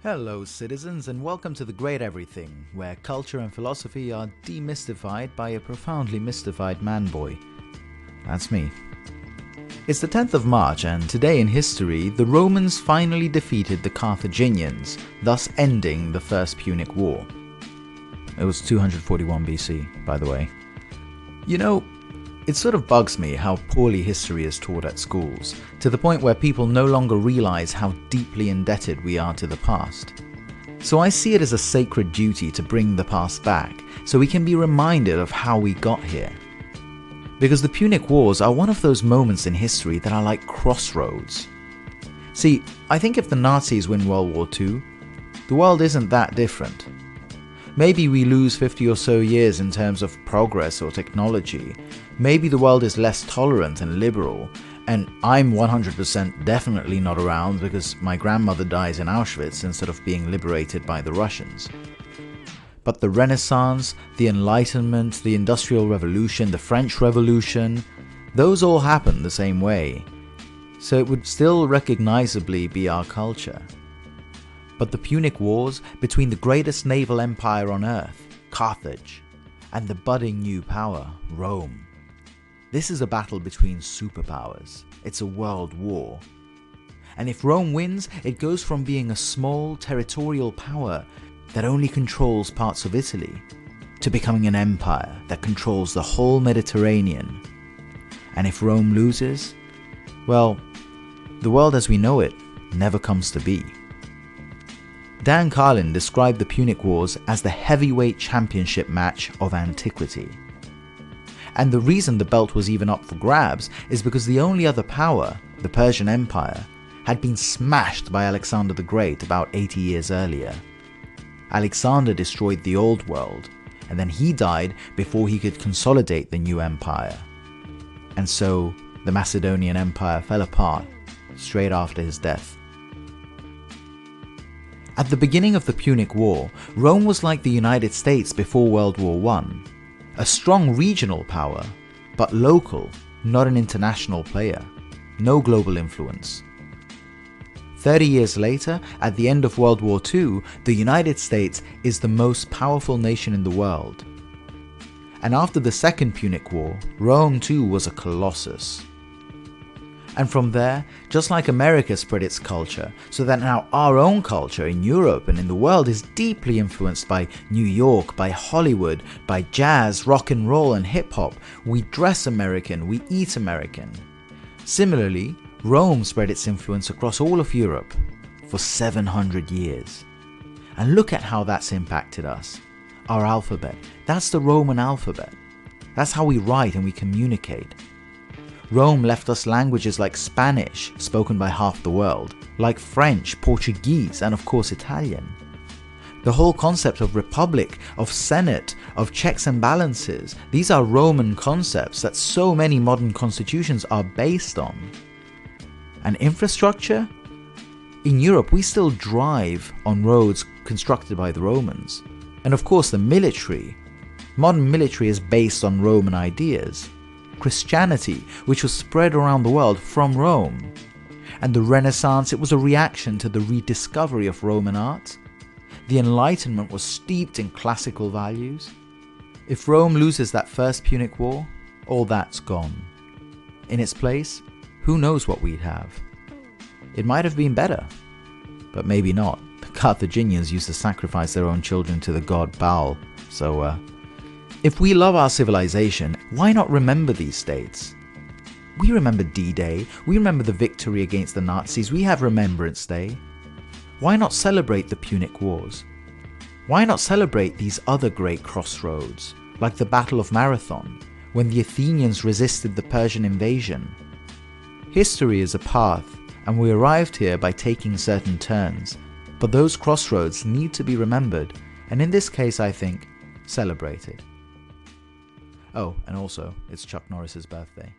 Hello citizens, and welcome to The Great Everything, where culture and philosophy are demystified by a profoundly mystified man-boy. That's me. It's the 10th of March, and today in history, the Romans finally defeated the Carthaginians, thus ending the First Punic War. It was 241 BC, by the way. You know, it sort of bugs me how poorly history is taught at schools, to the point where people no longer realize how deeply indebted we are to the past. So I see it as a sacred duty to bring the past back, so we can be reminded of how we got here. Because the Punic Wars are one of those moments in history that are like crossroads. See, I think if the Nazis win World War II, the world isn't that different. Maybe we lose 50 or so years in terms of progress or technology. Maybe the world is less tolerant and liberal, and I'm 100% definitely not around because my grandmother dies in Auschwitz instead of being liberated by the Russians. But the Renaissance, the Enlightenment, the Industrial Revolution, the French Revolution, those all happened the same way. So it would still recognizably be our culture. But the Punic Wars between the greatest naval empire on earth, Carthage, and the budding new power, Rome. This is a battle between superpowers. It's a world war. And if Rome wins, it goes from being a small territorial power that only controls parts of Italy to becoming an empire that controls the whole Mediterranean. And if Rome loses, well, the world as we know it never comes to be. Dan Carlin described the Punic Wars as the heavyweight championship match of antiquity. And the reason the belt was even up for grabs is because the only other power, the Persian Empire, had been smashed by Alexander the Great about 80 years earlier. Alexander destroyed the old world, and then he died before he could consolidate the new empire. And so the Macedonian Empire fell apart straight after his death. At the beginning of the Punic War, Rome was like the United States before World War I, a strong regional power, but local, not an international player, no global influence. 30 years later, at the end of World War II, the United States is the most powerful nation in the world. And after the Second Punic War, Rome too was a colossus. And from there, just like America spread its culture, so that now our own culture in Europe and in the world is deeply influenced by New York, by Hollywood, by jazz, rock and roll and hip hop. We dress American, we eat American. Similarly, Rome spread its influence across all of Europe for 700 years. And look at how that's impacted us. Our alphabet, that's the Roman alphabet. That's how we write and we communicate. Rome left us languages like Spanish, spoken by half the world, like French, Portuguese, and of course Italian. The whole concept of republic, of senate, of checks and balances, these are Roman concepts that so many modern constitutions are based on. And infrastructure? In Europe, we still drive on roads constructed by the Romans. And of course the military. Modern military is based on Roman ideas. Christianity, which was spread around the world from Rome. And the Renaissance, it was a reaction to the rediscovery of Roman art. The Enlightenment was steeped in classical values. If Rome loses that First Punic War, all that's gone. In its place, who knows what we'd have? It might have been better, but maybe not. The Carthaginians used to sacrifice their own children to the god Baal, so if we love our civilization, why not remember these dates? We remember D-Day, we remember the victory against the Nazis, we have Remembrance Day. Why not celebrate the Punic Wars? Why not celebrate these other great crossroads, like the Battle of Marathon, when the Athenians resisted the Persian invasion? History is a path, and we arrived here by taking certain turns, but those crossroads need to be remembered, and in this case I think, celebrated. Oh, and also, it's Chuck Norris's birthday.